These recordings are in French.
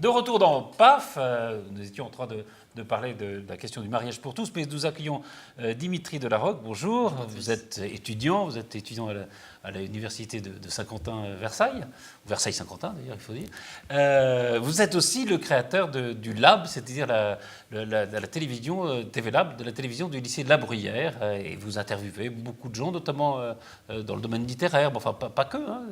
De retour dans PAF, nous étions en train de parler de la question du mariage pour tous, mais nous accueillons Dimitri Delarocque. Bonjour, vous êtes étudiant à l'université de Saint-Quentin-Versailles, ou Versailles-Saint-Quentin d'ailleurs, il faut dire. Vous êtes aussi le créateur du Lab, c'est-à-dire la télévision, TV Lab, de la télévision du lycée de La Bruyère, et vous interviewez beaucoup de gens, notamment dans le domaine littéraire, enfin pas que, hein,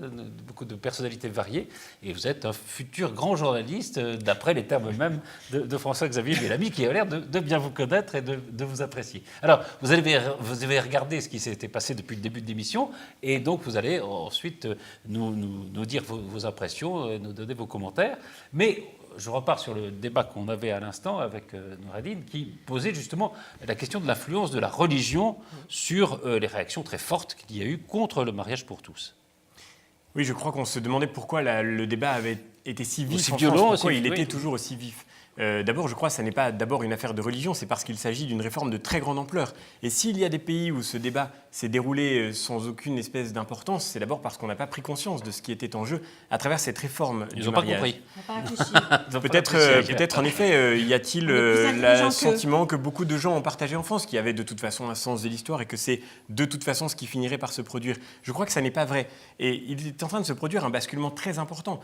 beaucoup de personnalités variées, et vous êtes un futur grand journaliste, d'après les termes même de François-Xavier Bellamy, qui a l'air de bien vous connaître et de vous apprécier. Alors, vous avez regardé ce qui s'était passé depuis le début de l'émission, et donc vous allez ensuite nous dire vos impressions, nous donner vos commentaires. Mais je repars sur le débat qu'on avait à l'instant avec Noureddine, qui posait justement la question de l'influence de la religion sur les réactions très fortes qu'il y a eu contre le mariage pour tous. Oui, je crois qu'on se demandait pourquoi le débat avait été si vif, aussi violent, pourquoi il était toujours aussi vif. D'abord, je crois que ce n'est pas d'abord une affaire de religion, c'est parce qu'il s'agit d'une réforme de très grande ampleur. Et s'il y a des pays où ce débat s'est déroulé sans aucune espèce d'importance, c'est d'abord parce qu'on n'a pas pris conscience de ce qui était en jeu à travers cette réforme du mariage. Ils n'ont pas compris. Peut-être en effet, y a-t-il le sentiment que beaucoup de gens ont partagé en France, qu'il y avait de toute façon un sens de l'histoire et que c'est de toute façon ce qui finirait par se produire. Je crois que ça n'est pas vrai. Et il est en train de se produire un basculement très important,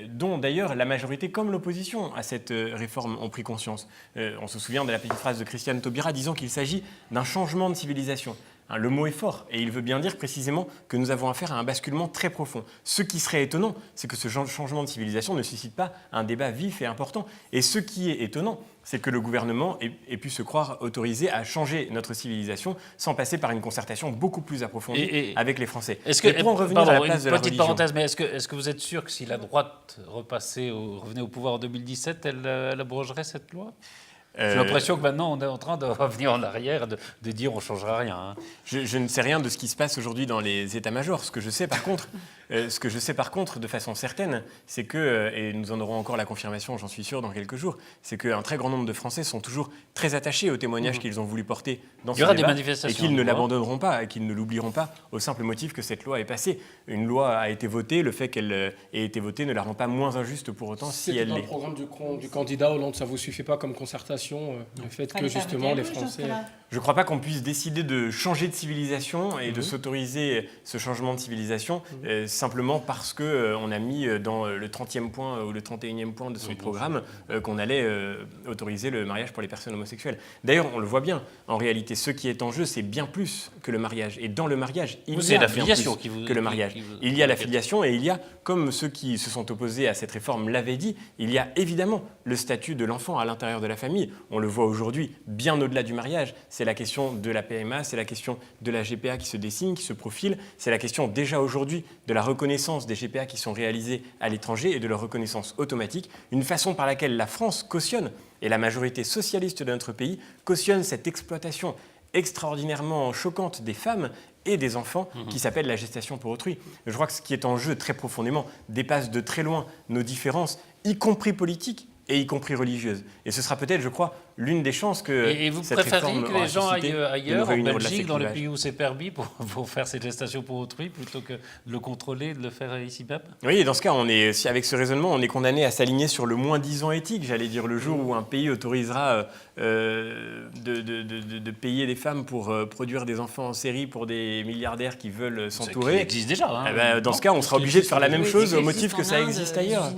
dont d'ailleurs la majorité comme l'opposition à cette réformes ont pris conscience. On se souvient de la petite phrase de Christiane Taubira disant qu'il s'agit d'un changement de civilisation. Le mot est fort et il veut bien dire précisément que nous avons affaire à un basculement très profond. Ce qui serait étonnant, c'est que ce changement de civilisation ne suscite pas un débat vif et important. Et ce qui est étonnant, c'est que le gouvernement ait pu se croire autorisé à changer notre civilisation sans passer par une concertation beaucoup plus approfondie avec les Français. Pour en revenir à la place de la religion, parenthèse, mais est-ce que vous êtes sûr que si la droite revenait au pouvoir en 2017, elle abrogerait cette loi ? J'ai l'impression que maintenant, on est en train de revenir en arrière, de dire on ne changera rien. Hein. Je ne sais rien de ce qui se passe aujourd'hui dans les états-majors. Ce que je sais par contre, de façon certaine, c'est que, et nous en aurons encore la confirmation, j'en suis sûr, dans quelques jours, c'est qu'un très grand nombre de Français sont toujours très attachés au témoignage qu'ils ont voulu porter dans ce débat et qu'ils ne l'abandonneront pas, et qu'ils ne l'oublieront pas au simple motif que cette loi est passée. Une loi a été votée, le fait qu'elle ait été votée ne la rend pas moins injuste pour autant si elle l'est. C'est dans le programme du candidat Hollande, ça ne vous suffit pas comme concertation le fait que justement les Français... Je ne crois pas qu'on puisse décider de changer de civilisation et de s'autoriser ce changement de civilisation simplement parce qu'on a mis dans le 30e point ou le 31e point de son programme qu'on allait autoriser le mariage pour les personnes homosexuelles. D'ailleurs, on le voit bien, en réalité, ce qui est en jeu, c'est bien plus que le mariage. Et dans le mariage, il y a bien plus que le mariage. Il y a la filiation et il y a, comme ceux qui se sont opposés à cette réforme l'avaient dit, il y a évidemment le statut de l'enfant à l'intérieur de la famille. On le voit aujourd'hui, bien au-delà du mariage. C'est la question de la PMA, c'est la question de la GPA qui se dessine, qui se profile. C'est la question déjà aujourd'hui de la reconnaissance des GPA qui sont réalisés à l'étranger et de leur reconnaissance automatique. Une façon par laquelle la France cautionne, et la majorité socialiste de notre pays, cautionne cette exploitation extraordinairement choquante des femmes et des enfants qui s'appelle la gestation pour autrui. Je crois que ce qui est en jeu très profondément dépasse de très loin nos différences, y compris politiques, et y compris religieuse. Et ce sera peut-être, je crois, l'une des chances que et vous cette préférez réforme que les gens aillent ailleurs, en Belgique, dans les pays où c'est permis, pour faire cette gestation pour autrui, plutôt que de le contrôler, de le faire ici même ? Oui, et dans ce cas, avec ce raisonnement, on est condamné à s'aligner sur le moins disant éthique, j'allais dire, le jour où un pays autorisera de payer des femmes pour produire des enfants en série pour des milliardaires qui veulent s'entourer. Ça existe déjà. Hein, dans ce cas, on sera obligé de faire la même chose au motif que ça existe ailleurs.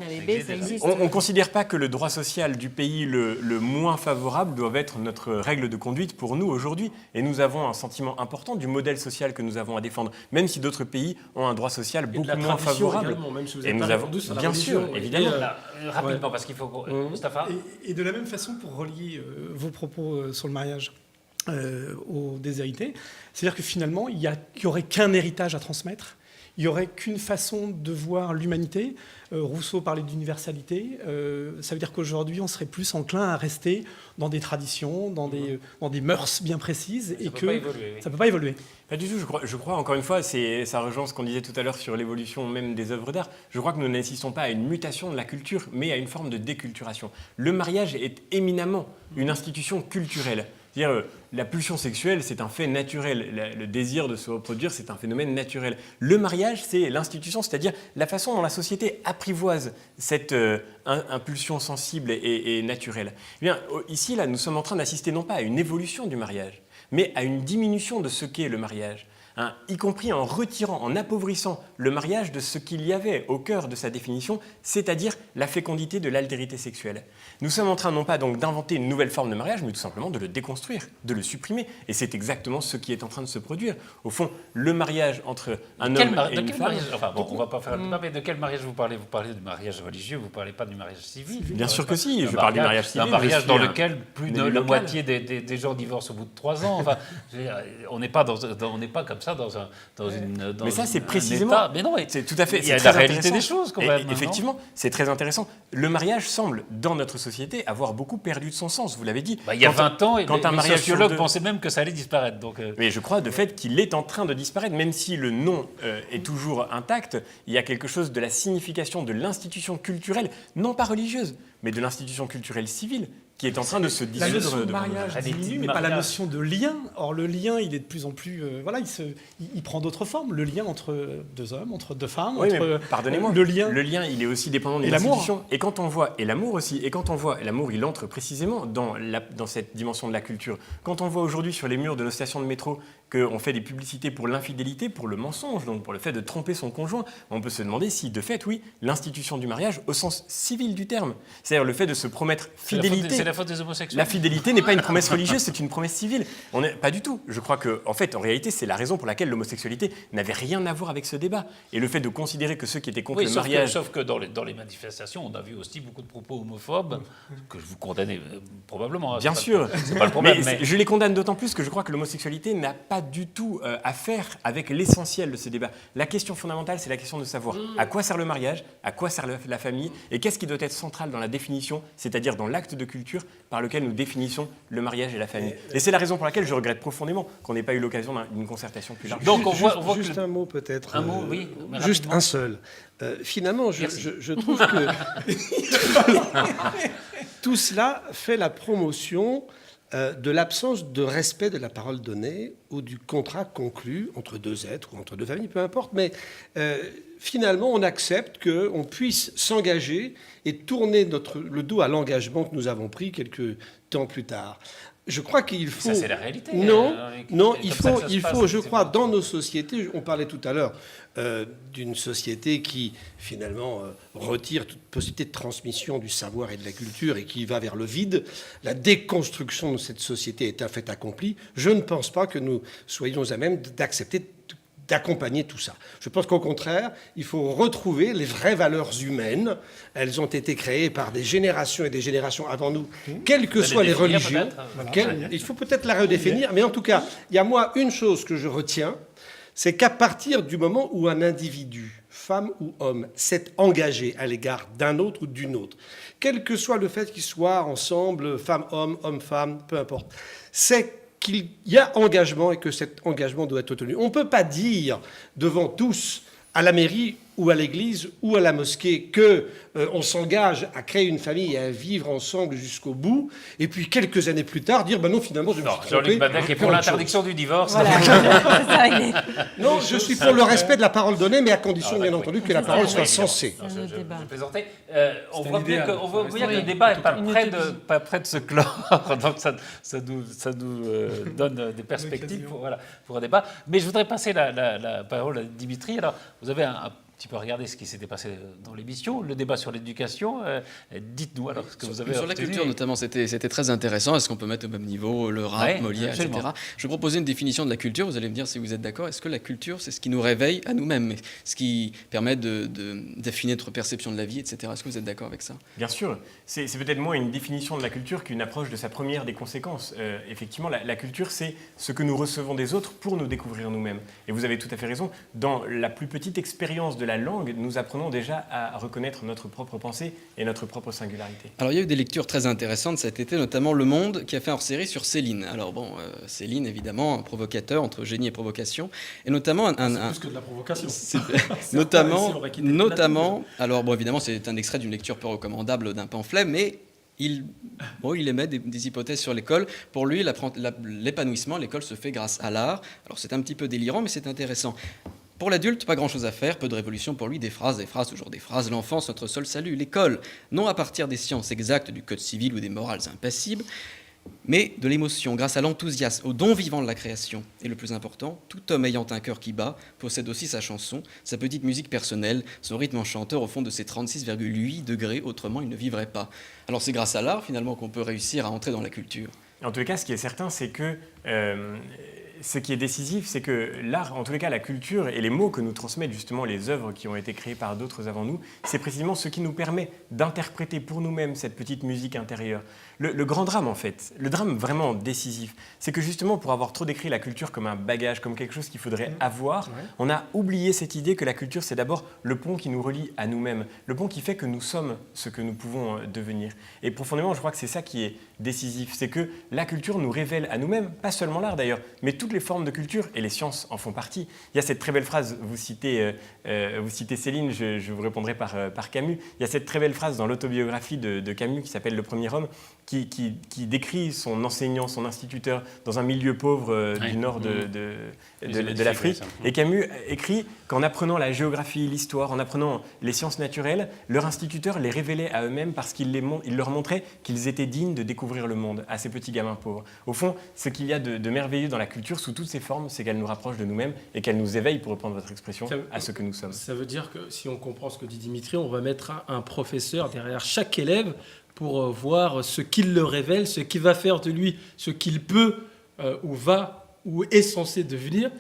On ne considère pas que le droit social du pays le moins favorable doit être notre règle de conduite pour nous aujourd'hui. Et nous avons un sentiment important du modèle social que nous avons à défendre, même si d'autres pays ont un droit social beaucoup moins favorable. Également, même si vous et nous avons, bien sûr, évidemment. Rapidement, parce qu'il faut... Mustapha. Et de la même façon, pour relier vos propos sur le mariage aux déshérités, c'est-à-dire que finalement, il n'y aurait qu'un héritage à transmettre. Il n'y aurait qu'une façon de voir l'humanité. Rousseau parlait d'universalité. Ça veut dire qu'aujourd'hui, on serait plus enclin à rester dans des traditions, dans des mœurs bien précises. Ça ne peut pas évoluer. Pas du tout. Je crois encore une fois, ça rejoint ce qu'on disait tout à l'heure sur l'évolution même des œuvres d'art. Je crois que nous n'assistons pas à une mutation de la culture, mais à une forme de déculturation. Le mariage est éminemment une institution culturelle. C'est-à-dire, la pulsion sexuelle, c'est un fait naturel. Le désir de se reproduire, c'est un phénomène naturel. Le mariage, c'est l'institution, c'est-à-dire la façon dont la société apprivoise cette impulsion sensible et naturelle. Eh bien, ici, là, nous sommes en train d'assister non pas à une évolution du mariage, mais à une diminution de ce qu'est le mariage. Y compris en retirant, en appauvrissant le mariage de ce qu'il y avait au cœur de sa définition, c'est-à-dire la fécondité de l'altérité sexuelle. Nous sommes en train non pas donc d'inventer une nouvelle forme de mariage, mais tout simplement de le déconstruire, de le supprimer. Et c'est exactement ce qui est en train de se produire. Au fond, le mariage entre un homme et une femme... Enfin bon, on ne va pas faire le débat, mais de quel mariage vous parlez? Vous parlez du mariage religieux, vous ne parlez pas du mariage civil? Bien sûr que si, je parle du mariage civil. Un mariage dans lequel plus de la moitié des gens divorcent au bout de 3 ans. Enfin, on n'est pas comme ça dans mais ça, c'est précisément. Mais non, c'est tout à fait. Il y a la réalité des choses, quand même. Effectivement, c'est très intéressant. Le mariage semble, dans notre société, avoir beaucoup perdu de son sens. Vous l'avez dit. Il y a 20 ans, les sociologues pensaient pensaient même que ça allait disparaître. Mais je crois de fait qu'il est en train de disparaître, même si le nom est toujours intact. Il y a quelque chose de la signification de l'institution culturelle, non pas religieuse, mais de l'institution culturelle civile, qui est en train de se dissoudre. La notion de mariage diminue, mais pas la notion de lien. Or, le lien, il est de plus en plus... il prend d'autres formes. Le lien entre deux hommes, entre deux femmes, oui, pardonnez-moi, le lien, il est aussi dépendant de l'institution. Et quand on voit, et l'amour aussi, et quand on voit, l'amour, il entre précisément dans cette dimension de la culture. Quand on voit aujourd'hui sur les murs de nos stations de métro qu'on fait des publicités pour l'infidélité, pour le mensonge, donc pour le fait de tromper son conjoint, on peut se demander si, de fait, oui, l'institution du mariage, au sens civil du terme, c'est-à-dire le fait de se promettre fidélité... C'est la faute des homosexuels. La fidélité n'est pas une promesse religieuse, c'est une promesse civile. Pas du tout. Je crois que, en fait, en réalité, c'est la raison pour laquelle l'homosexualité n'avait rien à voir avec ce débat. Et le fait de considérer que ceux qui étaient contre le mariage... Sauf que dans les manifestations, on a vu aussi beaucoup de propos homophobes que je vous condamnais probablement. Bien sûr. C'est pas le problème. Mais je les condamne d'autant plus que je crois que l'homosexualité n'a pas du tout à faire avec l'essentiel de ce débat. La question fondamentale, c'est la question de savoir à quoi sert le mariage, à quoi sert la famille, et qu'est-ce qui doit être central dans la définition, c'est-à-dire dans l'acte de culture par lequel nous définissons le mariage et la famille. Et c'est la raison pour laquelle je regrette profondément qu'on n'ait pas eu l'occasion d'une concertation plus large. Donc juste un mot peut-être. Un mot, oui. Juste un seul. Finalement, je trouve que tout cela fait la promotion de l'absence de respect de la parole donnée ou du contrat conclu entre deux êtres ou entre deux familles, peu importe, mais finalement, on accepte qu'on puisse s'engager et tourner le dos à l'engagement que nous avons pris quelques temps plus tard. Je crois qu'il faut... Ça, c'est la réalité. Non, il faut, je crois, dans nos sociétés, on parlait tout à l'heure d'une société qui, finalement, retire toute possibilité de transmission du savoir et de la culture et qui va vers le vide. La déconstruction de cette société est un fait accompli. Je ne pense pas que nous soyons à même d'accepter d'accompagner tout ça. Je pense qu'au contraire, il faut retrouver les vraies valeurs humaines. Elles ont été créées par des générations et des générations avant nous, quelles que soient les religions. Il faut peut-être la redéfinir, mais en tout cas, il y a moi une chose que je retiens, c'est qu'à partir du moment où un individu, femme ou homme, s'est engagé à l'égard d'un autre ou d'une autre, quel que soit le fait qu'ils soient ensemble, femme-homme, homme-femme, peu importe, c'est qu'il y a engagement et que cet engagement doit être tenu. On ne peut pas dire devant tous, à la mairie ou à l'église ou à la mosquée, qu'on s'engage à créer une famille et à vivre ensemble jusqu'au bout, et puis quelques années plus tard dire non, finalement, je me suis trompé. Jean-Luc Badec est pour l'interdiction du divorce. Voilà. Non, je suis pour le respect de la parole donnée, mais à condition, bien entendu, que la parole soit sensée. Je plaisantais. On voit bien que le débat n'est pas près de se clore, donc ça nous donne des perspectives pour un débat. Mais je voudrais passer la parole à Dimitri. Alors, vous avez un petit peu regardé ce qui s'était passé dans l'émission, le débat sur l'éducation. Dites-nous alors ce que vous avez sur la culture notamment, c'était très intéressant. Est-ce qu'on peut mettre au même niveau le rap, Molière, absolument. etc. Je vais proposer une définition de la culture. Vous allez me dire si vous êtes d'accord. Est-ce que la culture, c'est ce qui nous réveille à nous-mêmes, ce qui permet d'affiner notre perception de la vie, etc. Est-ce que vous êtes d'accord avec ça? Bien sûr. C'est peut-être moins une définition de la culture qu'une approche de sa première des conséquences. Effectivement, la culture, c'est ce que nous recevons des autres pour nous découvrir nous-mêmes. Et vous avez tout à fait raison. Dans la plus petite expérience de la langue, nous apprenons déjà à reconnaître notre propre pensée et notre propre singularité. Alors il y a eu des lectures très intéressantes cet été, notamment Le Monde qui a fait un hors-série sur Céline. Alors bon, Céline évidemment un provocateur entre génie et provocation, et notamment c'est plus que de la provocation. notamment. Alors bon, évidemment c'est un extrait d'une lecture peu recommandable d'un pamphlet, mais il émet des hypothèses sur l'école. Pour lui, l'épanouissement, l'école se fait grâce à l'art. Alors c'est un petit peu délirant, mais c'est intéressant. Pour l'adulte, pas grand-chose à faire, peu de révolution pour lui, des phrases, toujours des phrases. L'enfance, notre seul salut. L'école, non à partir des sciences exactes, du code civil ou des morales impassibles, mais de l'émotion, grâce à l'enthousiasme, au don vivant de la création. Et le plus important, tout homme ayant un cœur qui bat possède aussi sa chanson, sa petite musique personnelle, son rythme enchanteur au fond de ses 36,8 degrés, autrement il ne vivrait pas. Alors c'est grâce à l'art finalement qu'on peut réussir à entrer dans la culture. En tous les cas, ce qui est certain, c'est que ce qui est décisif, c'est que l'art, en tous les cas la culture et les mots que nous transmettent justement les œuvres qui ont été créées par d'autres avant nous, c'est précisément ce qui nous permet d'interpréter pour nous-mêmes cette petite musique intérieure. Le grand drame en fait, le drame vraiment décisif, c'est que justement pour avoir trop décrit la culture comme un bagage, comme quelque chose qu'il faudrait avoir, on a oublié cette idée que la culture c'est d'abord le pont qui nous relie à nous-mêmes, le pont qui fait que nous sommes ce que nous pouvons devenir. Et profondément je crois que c'est ça qui est décisif, c'est que la culture nous révèle à nous-mêmes, pas seulement l'art d'ailleurs, mais toutes les formes de culture, et les sciences en font partie. Il y a cette très belle phrase, vous citez Céline, je vous répondrai par Camus, il y a cette très belle phrase dans l'autobiographie de Camus qui s'appelle Le Premier Homme, qui décrit son enseignant, son instituteur dans un milieu pauvre du nord de l'Afrique. Et Camus écrit qu'en apprenant la géographie, l'histoire, en apprenant les sciences naturelles, leur instituteur les révélait à eux-mêmes parce qu'il leur montrait qu'ils étaient dignes de découvrir le monde à ces petits gamins pauvres. Au fond, ce qu'il y a de merveilleux dans la culture, sous toutes ses formes, c'est qu'elle nous rapproche de nous-mêmes et qu'elle nous éveille, pour reprendre votre expression, à ce que nous sommes. Ça veut dire que si on comprend ce que dit Dimitri, on va mettre un professeur derrière chaque élève pour voir ce qu'il le révèle, ce qui va faire de lui ce qu'il peut ou est censé devenir.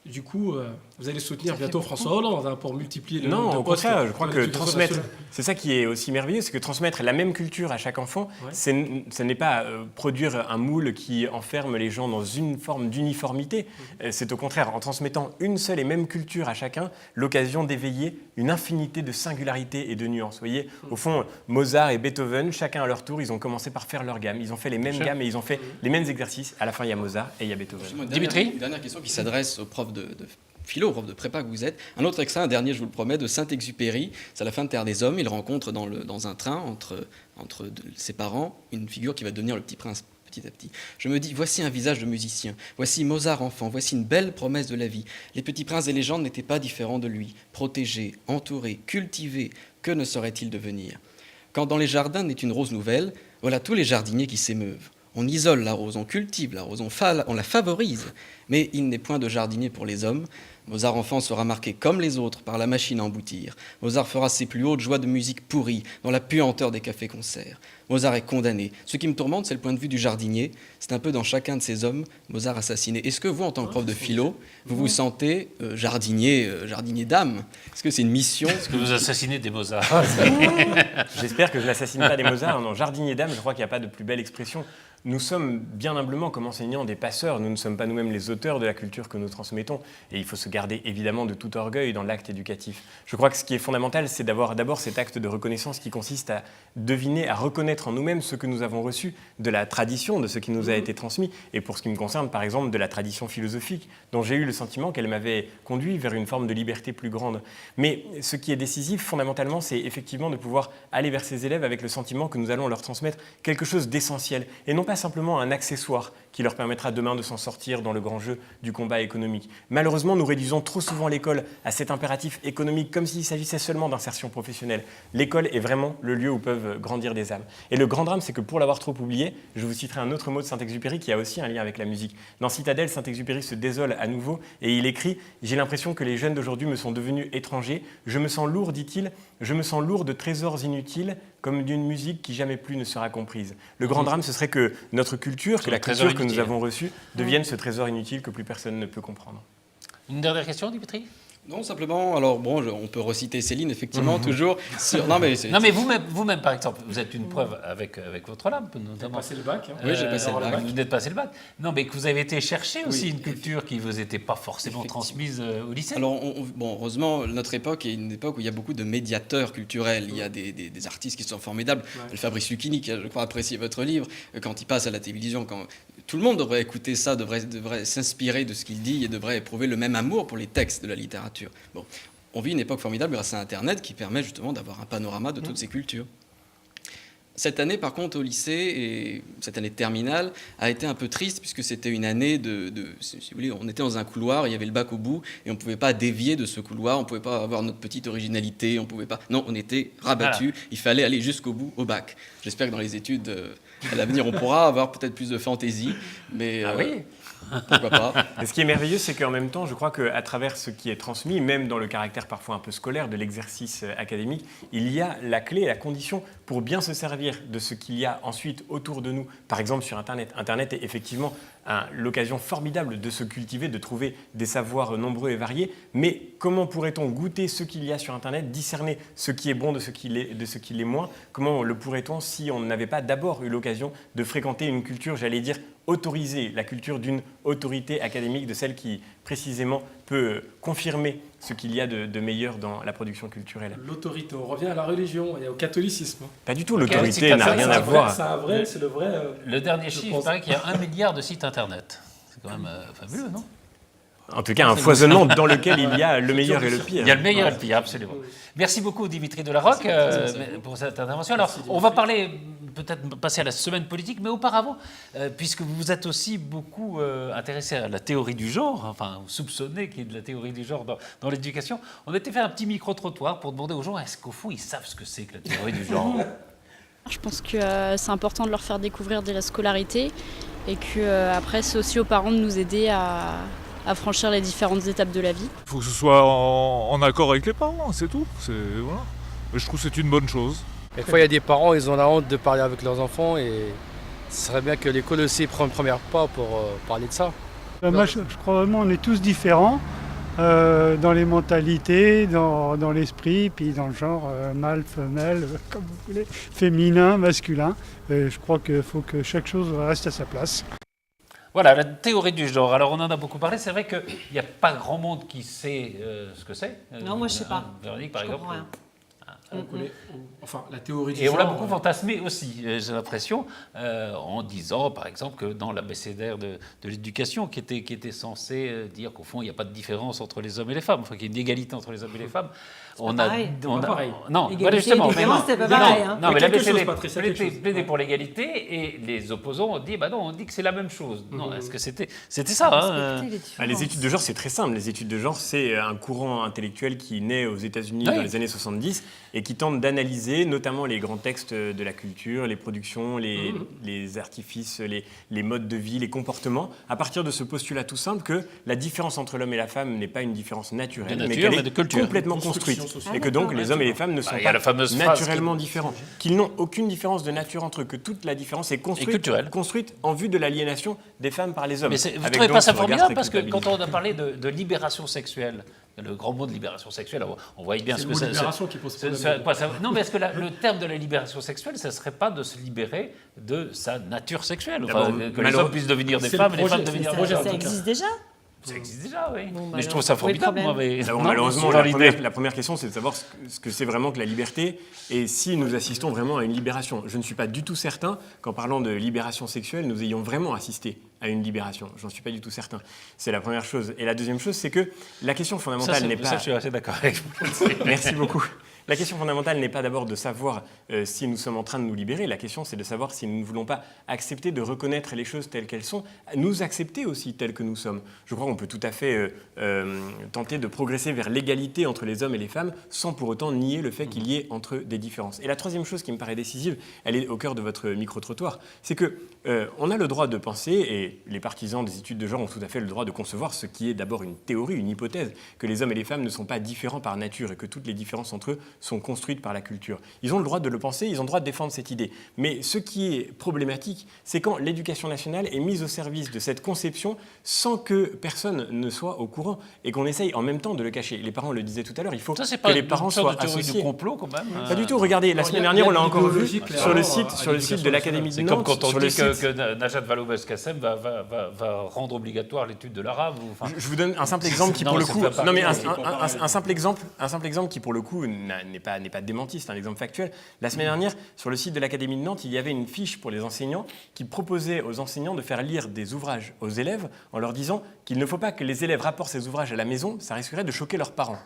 Du coup, vous allez soutenir bientôt François Hollande pour multiplier le nombre de postes. Non, au contraire, je crois que transmettre, c'est ça qui est aussi merveilleux, c'est que transmettre la même culture à chaque enfant, ce n'est pas produire un moule qui enferme les gens dans une forme d'uniformité. C'est au contraire, en transmettant une seule et même culture à chacun, l'occasion d'éveiller une infinité de singularités et de nuances. Vous voyez, au fond, Mozart et Beethoven, chacun à leur tour, ils ont commencé par faire leur gamme. Ils ont fait les mêmes gammes et ils ont fait les mêmes exercices. À la fin, il y a Mozart et il y a Beethoven. Dimitri, une dernière question qui s'adresse aux profs de philo, prof de prépa que vous êtes. Un autre extrait, un dernier, je vous le promets, de Saint-Exupéry. C'est à la fin de Terre des Hommes. Il rencontre dans un train entre ses parents une figure qui va devenir le petit prince petit à petit. Je me dis, voici un visage de musicien. Voici Mozart enfant. Voici une belle promesse de la vie. Les petits princes des légendes n'étaient pas différents de lui. Protégés, entourés, cultivés. Que ne saurait-il devenir ? Quand dans les jardins naît une rose nouvelle, voilà tous les jardiniers qui s'émeuvent. On isole la rose, on cultive la rose, on la favorise. Mais il n'est point de jardinier pour les hommes. Mozart enfant sera marqué comme les autres par la machine à emboutir. Mozart fera ses plus hautes joies de musique pourrie dans la puanteur des cafés-concerts. Mozart est condamné. Ce qui me tourmente, c'est le point de vue du jardinier. C'est un peu dans chacun de ces hommes, Mozart assassiné. Est-ce que vous, en tant que prof de philo, vous vous sentez jardinier d'âme ? Est-ce que c'est une mission ? Est-ce que vous assassinez des Mozart ? J'espère que je n'assassine pas des Mozart. Non, jardinier d'âme, je crois qu'il n'y a pas de plus belle expression. Nous sommes bien humblement, comme enseignants, des passeurs. Nous ne sommes pas nous-mêmes les auteurs de la culture que nous transmettons. Et il faut se garder évidemment de tout orgueil dans l'acte éducatif. Je crois que ce qui est fondamental, c'est d'avoir d'abord cet acte de reconnaissance qui consiste à deviner, à reconnaître en nous-mêmes ce que nous avons reçu de la tradition, de ce qui nous a été transmis. Et pour ce qui me concerne, par exemple, de la tradition philosophique, dont j'ai eu le sentiment qu'elle m'avait conduit vers une forme de liberté plus grande. Mais ce qui est décisif, fondamentalement, c'est effectivement de pouvoir aller vers ces élèves avec le sentiment que nous allons leur transmettre quelque chose d'essentiel, et non pas simplement un accessoire qui leur permettra demain de s'en sortir dans le grand jeu du combat économique. Malheureusement, nous réduisons trop souvent l'école à cet impératif économique comme s'il s'agissait seulement d'insertion professionnelle. L'école est vraiment le lieu où peuvent grandir des âmes. Et le grand drame, c'est que pour l'avoir trop oublié, je vous citerai un autre mot de Saint-Exupéry qui a aussi un lien avec la musique. Dans Citadelle, Saint-Exupéry se désole à nouveau et il écrit « J'ai l'impression que les jeunes d'aujourd'hui me sont devenus étrangers. Je me sens lourd, dit-il, je me sens lourd de trésors inutiles, comme d'une musique qui jamais plus ne sera comprise. » Le grand drame, ce serait que notre culture, que la culture que nous avons reçue, devienne ce trésor inutile que plus personne ne peut comprendre. Une dernière question, Dimitri ? Non, simplement, alors bon, on peut reciter Céline, effectivement, toujours. Non, mais vous-même, par exemple, vous êtes une preuve avec votre lampe, notamment. Vous avez passé le bac. Oui, j'ai passé le bac. Vous venez de passer le bac. Non, mais que vous avez été chercher aussi une culture qui ne vous était pas forcément transmise au lycée. Alors, heureusement, notre époque est une époque où il y a beaucoup de médiateurs culturels. Il y a des artistes qui sont formidables. Ouais. Fabrice Lucchini, qui a, je crois, apprécié votre livre, quand il passe à la télévision, tout le monde devrait écouter ça, devrait s'inspirer de ce qu'il dit et devrait éprouver le même amour pour les textes de la littérature. Bon, on vit une époque formidable grâce à Internet qui permet justement d'avoir un panorama de toutes ces cultures. Cette année, par contre, au lycée, et cette année de terminale, a été un peu triste, puisque c'était une année si vous voulez, on était dans un couloir, il y avait le bac au bout, et on ne pouvait pas dévier de ce couloir, on ne pouvait pas avoir notre petite originalité, on pouvait pas... Non, on était rabattus, il fallait aller jusqu'au bout, au bac. J'espère que dans les études, à l'avenir, on pourra avoir peut-être plus de fantaisie, mais... oui. Pourquoi pas. Et ce qui est merveilleux, c'est qu'en même temps, je crois qu'à travers ce qui est transmis, même dans le caractère parfois un peu scolaire de l'exercice académique, il y a la clé, la condition pour bien se servir de ce qu'il y a ensuite autour de nous. Par exemple, sur Internet. Internet est effectivement l'occasion formidable de se cultiver, de trouver des savoirs nombreux et variés. Mais comment pourrait-on goûter ce qu'il y a sur Internet, discerner ce qui est bon de ce qui l'est moins? Comment le pourrait-on si on n'avait pas d'abord eu l'occasion de fréquenter une culture, j'allais dire, autoriser la culture d'une autorité académique, de celle qui précisément peut confirmer ce qu'il y a de meilleur dans la production culturelle. L'autorité, on revient à la religion et au catholicisme. Pas du tout, l'autorité n'a rien à voir. C'est le vrai. Le dernier chiffre, il paraît qu'il y a 1 milliard de sites internet. C'est quand même fabuleux, non? En tout cas, un foisonnement dans lequel il y a le meilleur et le pire. Il y a le meilleur et le pire, absolument. Merci beaucoup, Dimitri Delarocque, pour cette intervention. Alors, on va parler, peut-être passer à la semaine politique, mais auparavant, puisque vous êtes aussi beaucoup intéressé à la théorie du genre, enfin, vous soupçonnez qu'il y ait de la théorie du genre dans l'éducation, on a été fait un petit micro-trottoir pour demander aux gens, est-ce qu'au fond, ils savent ce que c'est que la théorie du genre? Je pense que c'est important de leur faire découvrir dès la scolarité et que après c'est aussi aux parents de nous aider à franchir les différentes étapes de la vie. Il faut que ce soit en accord avec les parents, c'est tout. Voilà. Mais je trouve que c'est une bonne chose. Des fois, il y a des parents, ils ont la honte de parler avec leurs enfants et ce serait bien que l'école aussi prenne un premier pas pour parler de ça. Moi, je crois vraiment qu'on est tous différents dans les mentalités, dans l'esprit, puis dans le genre mâle, femelle, comme vous voulez, féminin, masculin. Je crois qu'il faut que chaque chose reste à sa place. Voilà, la théorie du genre. Alors, on en a beaucoup parlé. C'est vrai qu'il n'y a pas grand monde qui sait ce que c'est. Non, moi, je ne sais pas. Véronique, par exemple. Rien. Enfin, la théorie du Et genre... on l'a beaucoup fantasmé aussi, j'ai l'impression, en disant, par exemple, que dans l'abécédaire de l'éducation, qui était censé dire qu'au fond, il n'y a pas de différence entre les hommes et les femmes, enfin, qu'il y a une égalité entre les hommes et les femmes. On a pareil. Non, égalité, justement, différence, c'est pas pareil. Non, mais l'abécédaire Patricia, plaidait pour l'égalité et les opposants ont dit, bah non, on dit que c'est la même chose. Non, est-ce que c'était ça hein Les études de genre, c'est très simple. Les études de genre, c'est un courant intellectuel qui naît aux États-Unis dans les années 70 et qui tente d'analyser notamment les grands textes de la culture, les productions, les artifices, les modes de vie, les comportements, à partir de ce postulat tout simple que la différence entre l'homme et la femme n'est pas une différence naturelle, mais qu'elle est complètement construite. Et que donc les hommes et les femmes ne sont pas naturellement différents, qu'ils n'ont aucune différence de nature entre eux, que toute la différence est construite en vue de l'aliénation des femmes par les hommes. Mais vous ne trouvez pas ça formidable parce que quand on a parlé de libération sexuelle, le grand mot de libération sexuelle, on voit bien ce que c'est. Libération qui pose problème. Non, mais est-ce que le terme de la libération sexuelle, ça ne serait pas de se libérer de sa nature sexuelle, enfin, que les hommes puissent devenir des femmes et les femmes devenir des hommes? Ça existe déjà. Ça existe déjà, oui. Mais je trouve ça formidable, moi. Malheureusement, la première question, c'est de savoir ce que c'est vraiment que la liberté et si nous assistons vraiment à une libération. Je ne suis pas du tout certain qu'en parlant de libération sexuelle, nous ayons vraiment assisté à une libération. J'en suis pas du tout certain. C'est la première chose. Et la deuxième chose, c'est que la question fondamentale n'est pas... Ça, je suis assez d'accord avec vous. Merci beaucoup. La question fondamentale n'est pas d'abord de savoir si nous sommes en train de nous libérer. La question, c'est de savoir si nous ne voulons pas accepter de reconnaître les choses telles qu'elles sont, nous accepter aussi telles que nous sommes. Je crois qu'on peut tout à fait tenter de progresser vers l'égalité entre les hommes et les femmes sans pour autant nier le fait qu'il y ait entre eux des différences. Et la troisième chose qui me paraît décisive, elle est au cœur de votre micro-trottoir, c'est que on a le droit de penser, et les partisans des études de genre ont tout à fait le droit de concevoir ce qui est d'abord une théorie, une hypothèse, que les hommes et les femmes ne sont pas différents par nature et que toutes les différences entre eux sont construites par la culture. Ils ont le droit de le penser, ils ont le droit de défendre cette idée. Mais ce qui est problématique, c'est quand l'éducation nationale est mise au service de cette conception sans que personne ne soit au courant et qu'on essaye en même temps de le cacher. Les parents le disaient tout à l'heure, il faut que les parents soient associés. Du complot quand même. Pas du tout. Regardez, la semaine dernière, on l'a encore vu sur le site de l'Académie de Nantes. C'est comme quand on dit que Najat Vallaud-Belkacem va rendre obligatoire l'étude de l'arabe. Je vous donne un simple exemple qui pour le coup... Non mais un simple exemple qui pour le coup n'est pas démenti, c'est un exemple factuel. La semaine dernière, sur le site de l'Académie de Nantes, il y avait une fiche pour les enseignants qui proposait aux enseignants de faire lire des ouvrages aux élèves en leur disant qu'il ne faut pas que les élèves rapportent ces ouvrages à la maison, ça risquerait de choquer leurs parents.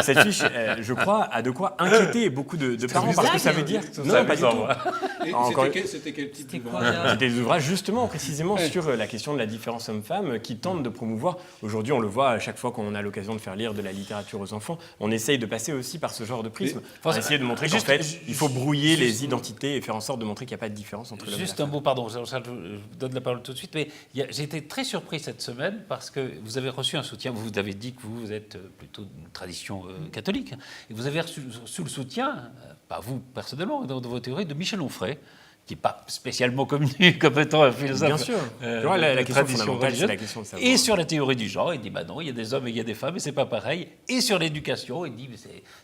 Cette fiche, je crois, a de quoi inquiéter beaucoup de parents parce que ça veut dire... Non, pas du tout. C'était quel type d'ouvrage? C'était des ouvrages justement, précisément sur la question de la différence homme-femme qui tentent de promouvoir. Aujourd'hui, on le voit à chaque fois qu'on a l'occasion de faire lire de la littérature aux enfants, on essaye de passer aussi par ce genre de prisme pour essayer de montrer qu'en fait, il faut brouiller les identités et faire en sorte de montrer qu'il n'y a pas de différence entre l'homme et la femme. Juste un mot, pardon, je vous donne la parole tout de suite, mais j'ai été très surpris cette semaine parce que vous avez reçu un soutien, vous avez dit que vous êtes plutôt d'une tradition catholique, et vous avez reçu le soutien, pas vous personnellement, dans vos théories, de Michel Onfray, qui n'est pas spécialement connu comme étant un philosophe. Bien sûr. La question fondamentale, c'est la question de savoir. Et sur la théorie du genre, il dit bah non, il y a des hommes et il y a des femmes et c'est pas pareil. Et sur l'éducation, il dit mais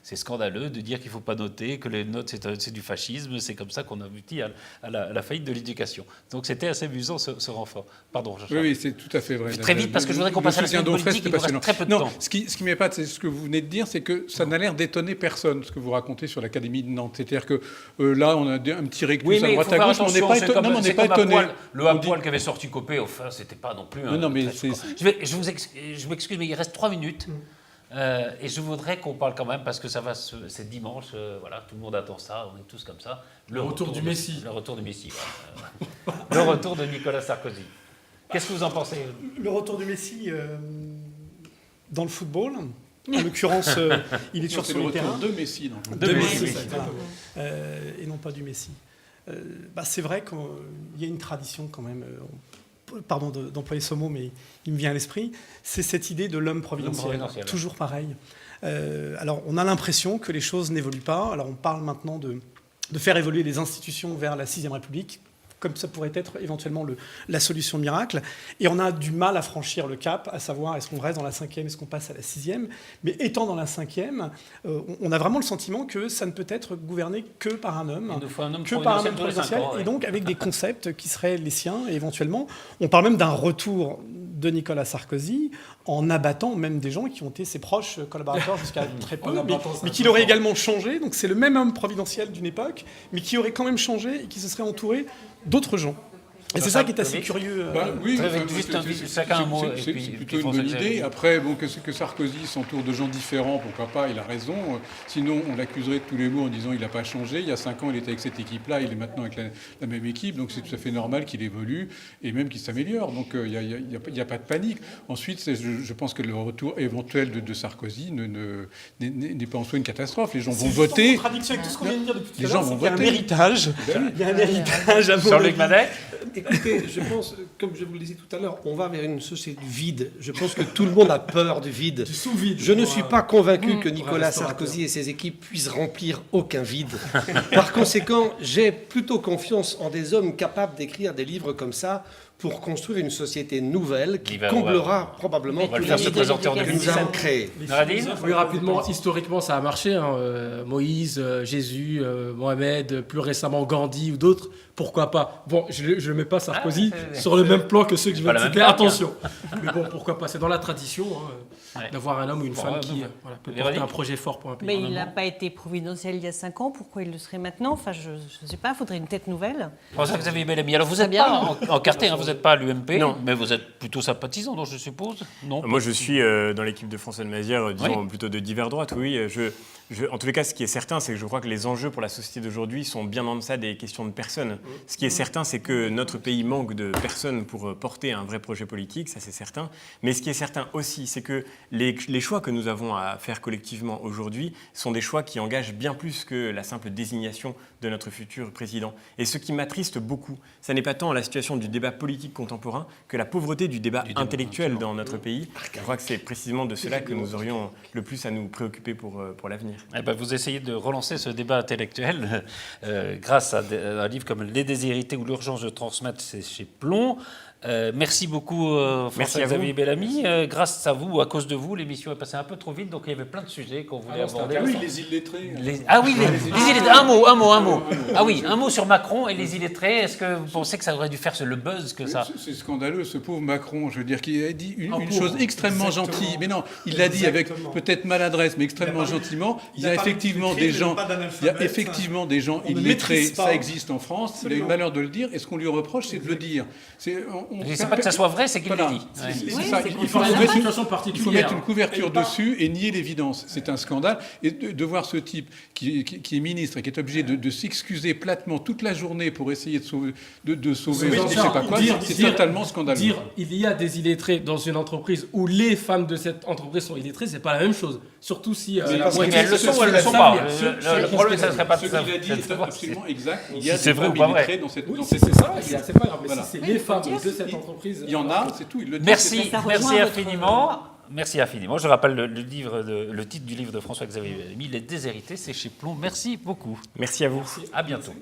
c'est scandaleux de dire qu'il ne faut pas noter, que les notes c'est du fascisme, c'est comme ça qu'on aboutit à la faillite de l'éducation. Donc c'était assez amusant ce renfort. Pardon. Oui, c'est tout à fait vrai. Très vite parce que je voudrais qu'on passe à la semaine politique, il nous reste très peu de temps. Ce qui m'épate, c'est ce que vous venez de dire, c'est que ça n'a l'air d'étonner personne, ce que vous racontez sur l'Académie de Nantes. C'est-à-dire que là, on a un petit rectus à droite à gauche, on n'est pas étonné. Le à-poil qu'avait sorti Copé, enfin, c'était pas non plus... Non, mais je m'excuse, mais il reste 3 minutes. Et je voudrais qu'on parle quand même, parce que c'est dimanche, voilà, tout le monde attend ça, on est tous comme ça. Le retour du Messie. Le retour du Messie, voilà. Le retour de Nicolas Sarkozy. Qu'est-ce que vous en pensez? Le retour du Messie dans le football. En l'occurrence, il est sur le terrain. De Messi. De Messi, et non pas du Messi. C'est vrai qu'il y a une tradition quand même, pardon d'employer ce mot, mais il me vient à l'esprit, c'est cette idée de l'homme providentiel, toujours pareil. Alors on a l'impression que les choses n'évoluent pas, alors on parle maintenant de faire évoluer les institutions vers la 6e République, comme ça pourrait être éventuellement la solution miracle. Et on a du mal à franchir le cap, à savoir est-ce qu'on reste dans la 5e, est-ce qu'on passe à la 6e. Mais étant dans la 5e, on a vraiment le sentiment que ça ne peut être gouverné que par un homme, que par un homme providentiel, et donc avec des concepts qui seraient les siens, et éventuellement. On parle même d'un retour de Nicolas Sarkozy en abattant même des gens qui ont été ses proches collaborateurs jusqu'à très peu, mais qui l'auraient également changé. Donc c'est le même homme providentiel d'une époque, mais qui aurait quand même changé et qui se serait entouré d'autres gens. Et c'est ça qui est assez curieux. Oui, c'est plutôt une bonne idée. Après, que Sarkozy s'entoure de gens différents, pourquoi pas, il a raison. Sinon, on l'accuserait de tous les mots en disant qu'il n'a pas changé. Il y a 5 ans, il était avec cette équipe-là, il est maintenant avec la même équipe. Donc c'est tout à fait normal qu'il évolue et même qu'il s'améliore. Donc il n'y a pas de panique. Ensuite, je pense que le retour éventuel de Sarkozy n'est pas en soi une catastrophe. Les gens vont voter. C'est en contradiction avec tout ce qu'on vient de dire depuis tout à l'heure. Les gens vont voter. Il y a un héritage. Il y a un héritage à Jean-Luc Madet. Écoutez, je pense, comme je vous le disais tout à l'heure, on va vers une société du vide. Je pense que tout le monde a peur du vide. Du sous-vide. Je ne suis pas convaincu que Nicolas Sarkozy et ses équipes puissent remplir aucun vide. Par conséquent, j'ai plutôt confiance en des hommes capables d'écrire des livres comme ça pour construire une société nouvelle qui comblera probablement tous les vides que nous avons créés. Plus rapidement, historiquement, ça a marché. Moïse, Jésus, Mohamed, plus récemment Gandhi ou d'autres. Pourquoi pas? Bon, je ne mets pas Sarkozy sur le même plan que ceux que je viens de citer. Attention. Mais bon, pourquoi pas? C'est dans la tradition d'avoir un homme ou une femme qui peut porter un projet fort pour un pays. Mais il n'a pas été providentiel il y a 5 ans. Pourquoi il le serait maintenant? Enfin, je ne sais pas. Il faudrait une tête nouvelle. François Xavier Bellamy. Alors, vous n'êtes pas encarté, vous n'êtes pas à l'UMP, mais vous êtes plutôt sympathisant, donc je suppose? Non. Moi, je suis dans l'équipe de François de Mazières, disons plutôt de divers droite. Oui, en tous les cas, ce qui est certain, c'est que je crois que les enjeux pour la société d'aujourd'hui sont bien en deçà des questions de personnes. Ce qui est certain, c'est que notre pays manque de personnes pour porter un vrai projet politique, ça c'est certain. Mais ce qui est certain aussi, c'est que les choix que nous avons à faire collectivement aujourd'hui sont des choix qui engagent bien plus que la simple désignation de notre futur président. Et ce qui m'attriste beaucoup, ça n'est pas tant la situation du débat politique contemporain que la pauvreté du débat intellectuel dans notre pays. Je crois que c'est précisément de cela que nous aurions le plus à nous préoccuper pour l'avenir. Eh ben, vous essayez de relancer ce débat intellectuel grâce à un livre comme Les Déshérités ou l'urgence de transmettre, c'est chez Plomb. Merci beaucoup François-Xavier Bellamy. Grâce à vous, à cause de vous, l'émission est passée un peu trop vite, donc il y avait plein de sujets qu'on voulait aborder. Oui, les illettrés. Ah oui, les illettrés. Un mot. Ah oui, un mot sur Macron et les illettrés. Est-ce que vous pensez que ça aurait dû faire le buzz que ça? C'est scandaleux, ce pauvre Macron. Je veux dire, qui a dit une chose extrêmement gentille. Mais non, il l'a dit avec peut-être maladresse, mais extrêmement gentiment. Il y a effectivement des gens illettrés. Ça existe en France. Il a eu le malheur de le dire. Et ce qu'on lui reproche, c'est de le dire. C'est pas que ça soit vrai, c'est qu'il le dit. C'est ça. Il faut mettre une couverture dessus et nier l'évidence. C'est un scandale. Et de voir ce type qui est ministre et qui est obligé de s'excuser platement toute la journée pour essayer de sauver je ne sais pas quoi, c'est totalement scandaleux. Dire il y a des illettrés dans une entreprise où les femmes de cette entreprise sont illettrées, c'est pas la même chose. Surtout si elles le sont ou elles ne le sont pas. Le problème, ça ne serait pas ce qu'il a dit est absolument exact. Il y a c'est des vrai femmes ou pas illettrées vrai. dans cette c'est ça, c'est pas grave. Mais si c'est les femmes de cette entreprise, il y en a, c'est tout. Il le dit. Merci infiniment. Merci infiniment. Je rappelle le titre du livre de François-Xavier Bellamy, Les Déshérités, c'est chez Plomb. Merci beaucoup. Merci à vous. À bientôt.